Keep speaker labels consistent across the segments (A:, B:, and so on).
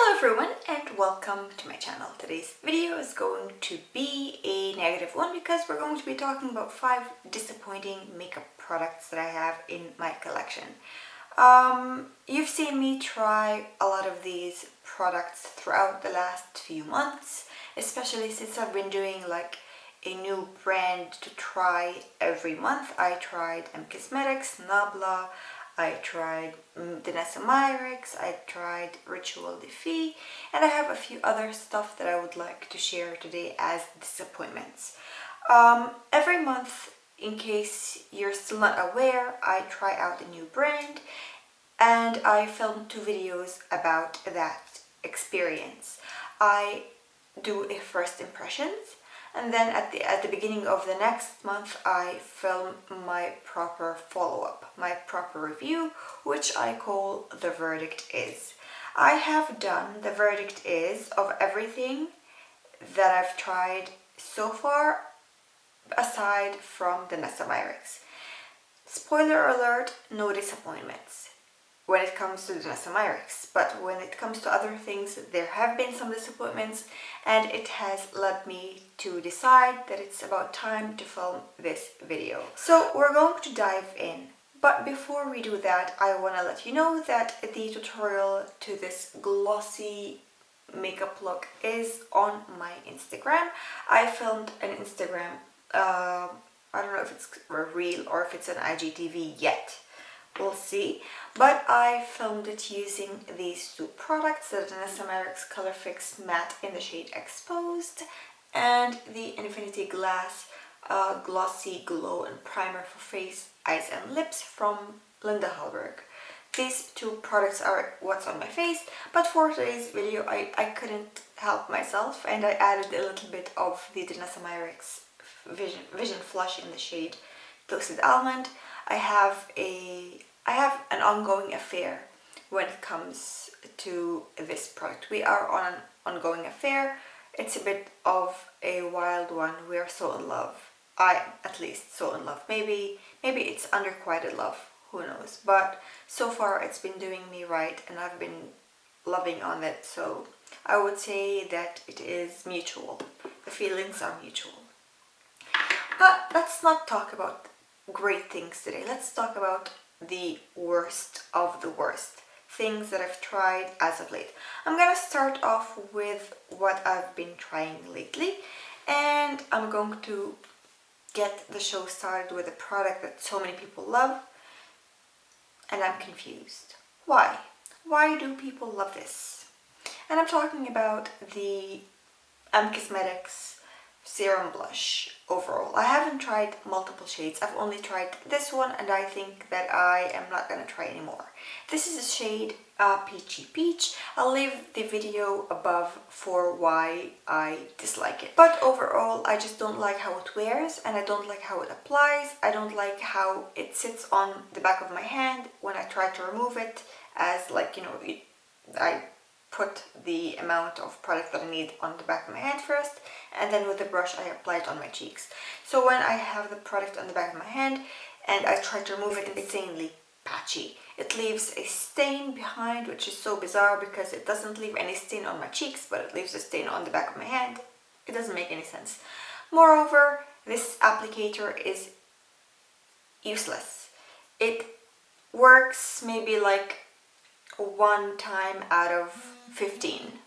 A: Hello everyone and welcome to my channel. Today's video is going to be a negative one because we're going to be talking about 5 disappointing makeup products that I have in my collection. You've seen me try a lot of these products throughout the last few months, especially since I've been doing like a new brand to try every month. I tried Cosmetics, Nabla, I tried Myrex, I tried Rituel de Fille, and I have a few other stuff that I would like to share today as disappointments. Every month, in case you're still not aware, I try out a new brand and I film 2 videos about that experience. I do a first impressions, and then at the beginning of the next month I film my proper follow-up, my proper review, which I call The Verdict Is. I have done The Verdict Is of everything that I've tried so far aside from the Myrex. Spoiler alert, no disappointments when it comes to the Myrex, but when it comes to other things there have been some disappointments, and it has led me to decide that it's about time to film this video. So we're going to dive in, but before we do that I want to let you know that the tutorial to this glossy makeup look is on my Instagram. I filmed an Instagram, I don't know if it's a reel or if it's an IGTV yet. We'll see, but I filmed it using these 2 products, the Myrex Color Fix Matte in the shade Exposed and the Infinity Glass Glossy Glow and Primer for Face, Eyes and Lips from Linda Hallberg. These 2 products are what's on my face, but for today's video I couldn't help myself and I added a little bit of the Myrex Vision Flush in the shade Toasted Almond. I have an ongoing affair when it comes to this product. We are on an ongoing affair. It's a bit of a wild one. We are so in love. I at least so in love. Maybe it's unrequited love. Who knows? But so far it's been doing me right and I've been loving on it. So I would say that it is mutual. The feelings are mutual. But let's not talk about great things today. Let's talk about the worst of the worst things that I've tried as of late. I'm gonna start off with what I've been trying lately, and I'm going to get the show started with a product that so many people love, and I'm confused. Why? Why do people love this? And I'm talking about the Cosmetics Serum Blush Overall. I haven't tried multiple shades. I've only tried this one and I think that I am not gonna try anymore. This is a shade Peachy Peach. I'll leave the video above for why I dislike it. But overall I just don't like how it wears and I don't like how it applies. I don't like how it sits on the back of my hand when I try to remove it, as like, you know, I put the amount of product that I need on the back of my hand first, and then with the brush I apply it on my cheeks. So when I have the product on the back of my hand and I try to remove it, it's insanely patchy. It leaves a stain behind, which is so bizarre because it doesn't leave any stain on my cheeks, but it leaves a stain on the back of my hand. It doesn't make any sense. Moreover, this applicator is useless. It works maybe like 1 time out of 15.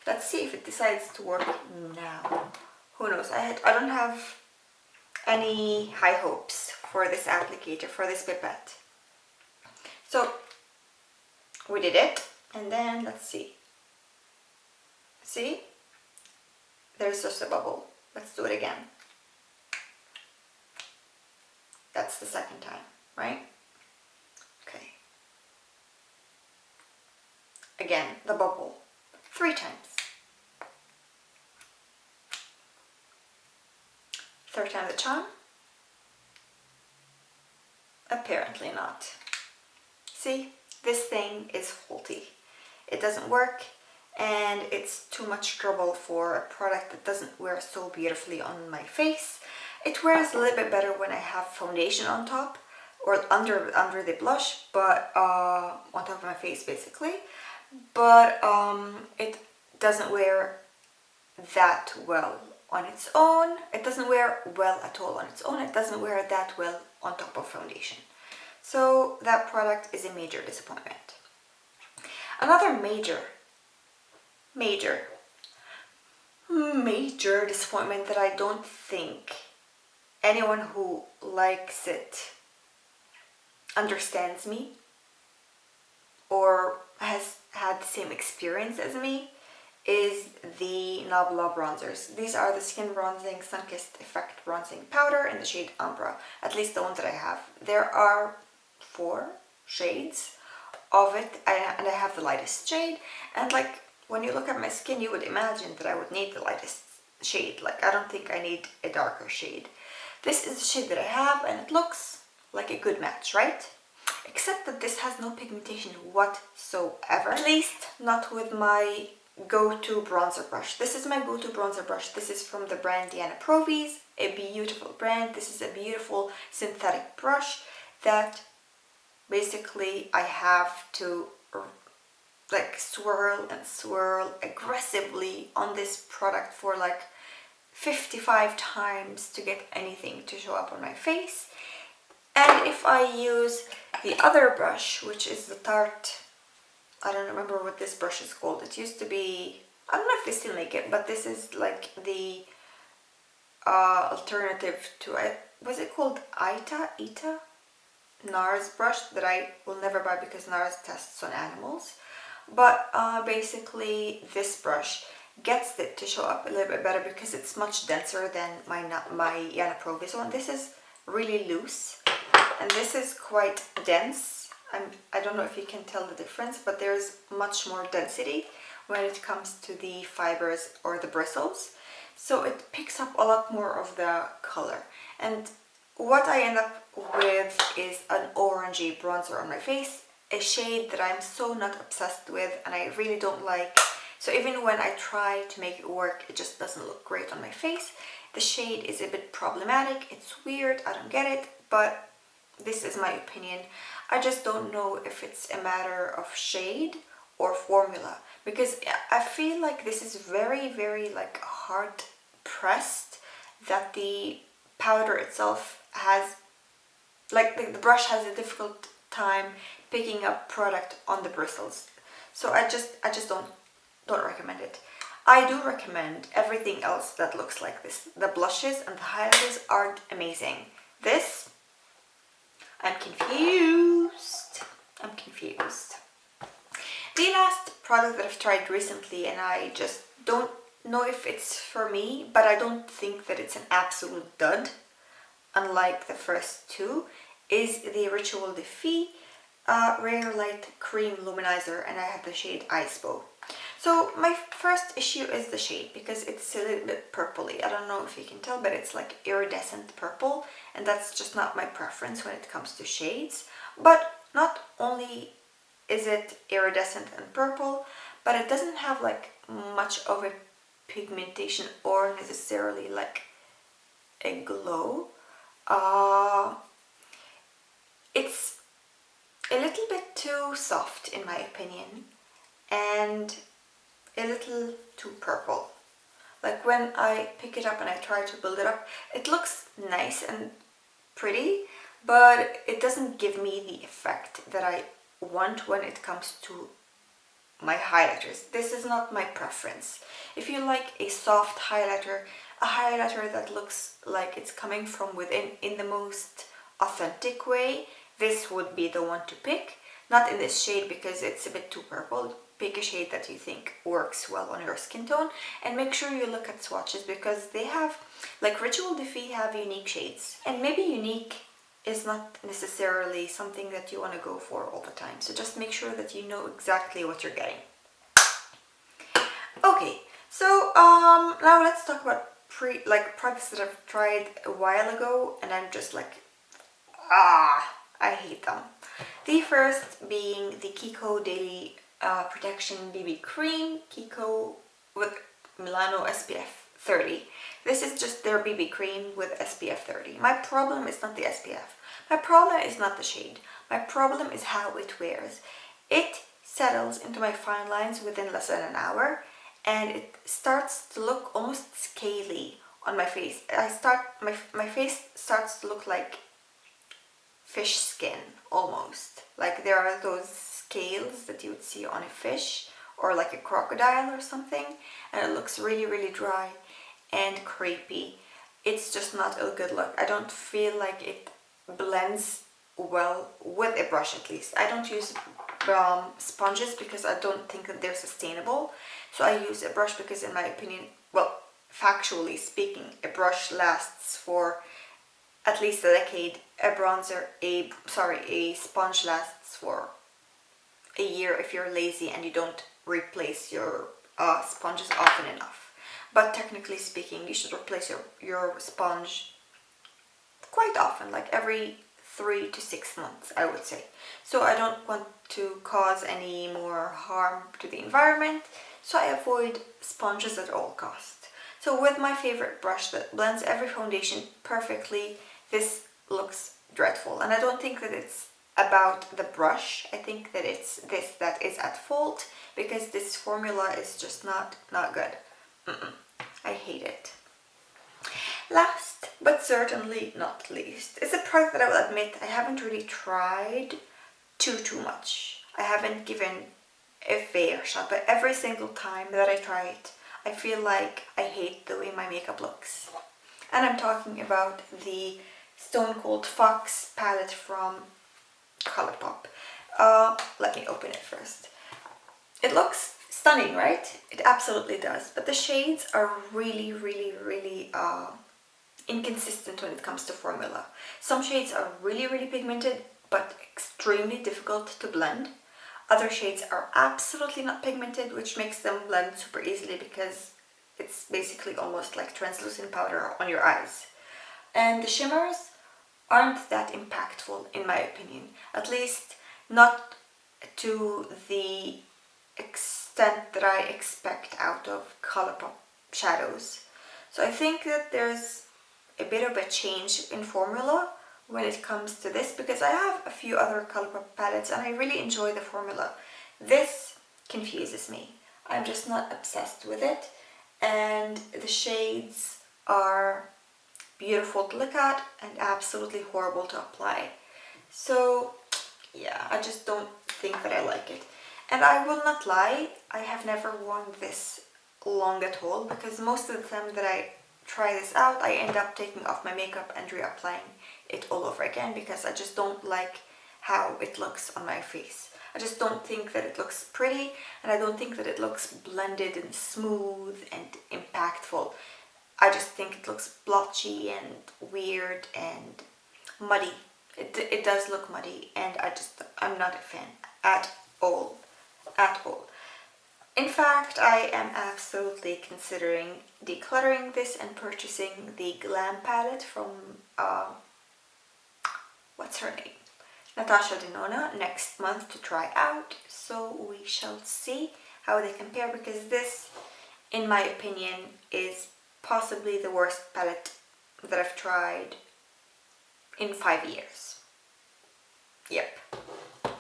A: Let's see if it decides to work now. Who knows? I don't have any high hopes for this applicator, for this pipette. So we did it, and then let's see. See? There's just a bubble. Let's do it again. That's the second time, right? Okay. Again, the bubble. 3 times. 3rd time the charm? Apparently not. See, this thing is faulty. It doesn't work and it's too much trouble for a product that doesn't wear so beautifully on my face. It wears a little bit better when I have foundation on top or under the blush, but on top of my face basically. but it doesn't wear that well on its own. It doesn't wear well at all on its own. It doesn't wear that well on top of foundation. So that product is a major disappointment. Another major disappointment that I don't think anyone who likes it understands me or has had the same experience as me is the Nabla Bronzers. These are the Skin Bronzing Sun-Kissed Effect Bronzing Powder in the shade Umbra, at least the ones that I have. There are 4 shades of it, and I have the lightest shade, and like when you look at my skin you would imagine that I would need the lightest shade. Like I don't think I need a darker shade. This is the shade that I have and it looks like a good match, right? Except that this has no pigmentation whatsoever, at least not with my go-to bronzer brush. This is my go-to bronzer brush. This is from the brand Diana Provis, a beautiful brand. This is a beautiful synthetic brush that basically I have to like swirl and swirl aggressively on this product for like 55 times to get anything to show up on my face. And if I use the other brush, which is the Tarte, I don't remember what this brush is called. It used to be, I don't know if they still make it, but this is like the alternative to it. Was it called Ita? NARS brush that I will never buy because NARS tests on animals. But basically this brush gets it to show up a little bit better because it's much denser than my Diana Provis one. This is really loose and this is quite dense. I don't know if you can tell the difference, but there's much more density when it comes to the fibers or the bristles. So it picks up a lot more of the color. And what I end up with is an orangey bronzer on my face, a shade that I'm so not obsessed with and I really don't like. So even when I try to make it work, it just doesn't look great on my face. The shade is a bit problematic. It's weird, I don't get it, but this is my opinion. I just don't know if it's a matter of shade or formula, because I feel like this is very, very like hard pressed, that the powder itself has, like the brush has a difficult time picking up product on the bristles. So I just don't recommend it. I do recommend everything else that looks like this. The blushes and the highlighters are amazing. This, I'm confused. The last product that I've tried recently, and I just don't know if it's for me, but I don't think that it's an absolute dud, unlike the first 2, is the Rituel de Fille Rare Light Cream Luminizer, and I have the shade Iceberg. So my first issue is the shade, because it's a little bit purpley. I don't know if you can tell, but it's like iridescent purple, and that's just not my preference when it comes to shades. But not only is it iridescent and purple, but it doesn't have like much of a pigmentation or necessarily like a glow. It's a little bit too soft in my opinion, and a little too purple. Like when I pick it up and I try to build it up, it looks nice and pretty, but it doesn't give me the effect that I want when it comes to my highlighters. This is not my preference. If you like a soft highlighter, a highlighter that looks like it's coming from within in the most authentic way, this would be the one to pick. Not in this shade because it's a bit too purple. Pick a shade that you think works well on your skin tone, and make sure you look at swatches, because they have, like Rituel de Fille have unique shades, and maybe unique is not necessarily something that you want to go for all the time. So just make sure that you know exactly what you're getting. Okay, so now let's talk about products that I've tried a while ago and I'm just like, I hate them. The first being the Kiko Daily Protection BB Cream, Kiko with Milano SPF 30. This is just their BB cream with SPF 30. My problem is not the SPF. My problem is not the shade. My problem is how it wears. It settles into my fine lines within less than an hour, and it starts to look almost scaly on my face. My face starts to look like fish skin almost. Like there are those scales that you would see on a fish or like a crocodile or something, and it looks really, really dry and crepey. It's just not a good look. I don't feel like it blends well with a brush, at least. I don't use sponges because I don't think that they're sustainable. So I use a brush because, in my opinion, well, factually speaking, a brush lasts for at least a decade. A sponge lasts for a year if you're lazy and you don't replace your sponges often enough. But technically speaking, you should replace your sponge quite often, like every 3 to 6 months, I would say. So I don't want to cause any more harm to the environment, so I avoid sponges at all costs. So with my favorite brush that blends every foundation perfectly, this looks dreadful. And I don't think that it's about the brush. I think that it's this that is at fault, because this formula is just not good. I hate it. Last but certainly not least is a product that I will admit I haven't really tried too much. I haven't given a fair shot, but every single time that I try it, I feel like I hate the way my makeup looks. And I'm talking about the Stone Cold Fox palette from Colourpop. Let me open it first. It looks stunning, right? It absolutely does. But the shades are really inconsistent when it comes to formula. Some shades are really pigmented, but extremely difficult to blend. Other shades are absolutely not pigmented, which makes them blend super easily because it's basically almost like translucent powder on your eyes. And the shimmers aren't that impactful in my opinion, at least not to the extent that I expect out of Colourpop shadows. So I think that there's a bit of a change in formula when it comes to this, because I have a few other Colourpop palettes and I really enjoy the formula. This confuses me. I'm just not obsessed with it, and the shades are beautiful to look at and absolutely horrible to apply. So yeah, I just don't think that I like it. And I will not lie, I have never worn this long at all, because most of the time that I try this out, I end up taking off my makeup and reapplying it all over again, because I just don't like how it looks on my face. I just don't think that it looks pretty, and I don't think that it looks blended and smooth and impactful. I just think it looks blotchy and weird and muddy. It does look muddy, and I'm not a fan at all. In fact, I am absolutely considering decluttering this and purchasing the Glam palette from, what's her name? Natasha Denona next month to try out. So we shall see how they compare, because this, in my opinion, is possibly the worst palette that I've tried in 5 years. Yep.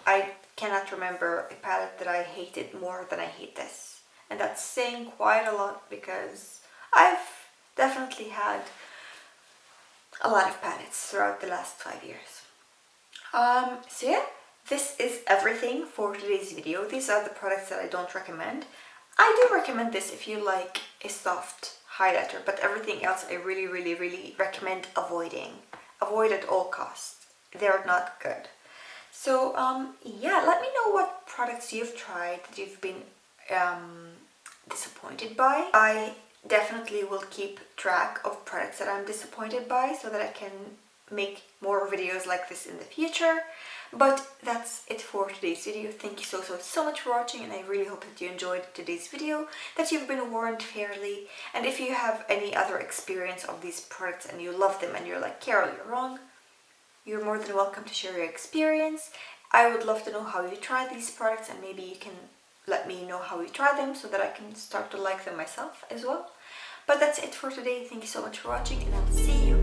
A: I cannot remember a palette that I hated more than I hate this. And that's saying quite a lot, because I've definitely had a lot of palettes throughout the last 5 years. So yeah, this is everything for today's video. These are the products that I don't recommend. I do recommend this if you like a soft highlighter, but everything else I really recommend avoiding. Avoid at all costs. They're not good. So yeah, let me know what products you've tried that you've been disappointed by. I definitely will keep track of products that I'm disappointed by, so that I can make more videos like this in the future. But that's it for today's video. Thank you so much for watching, and I really hope that you enjoyed today's video, that you've been warned fairly. And if you have any other experience of these products and you love them and you're like, Carol, you're wrong, you're more than welcome to share your experience. I would love to know how you try these products, and maybe you can let me know how you try them so that I can start to like them myself as well. But that's it for today. Thank you so much for watching, and I'll see you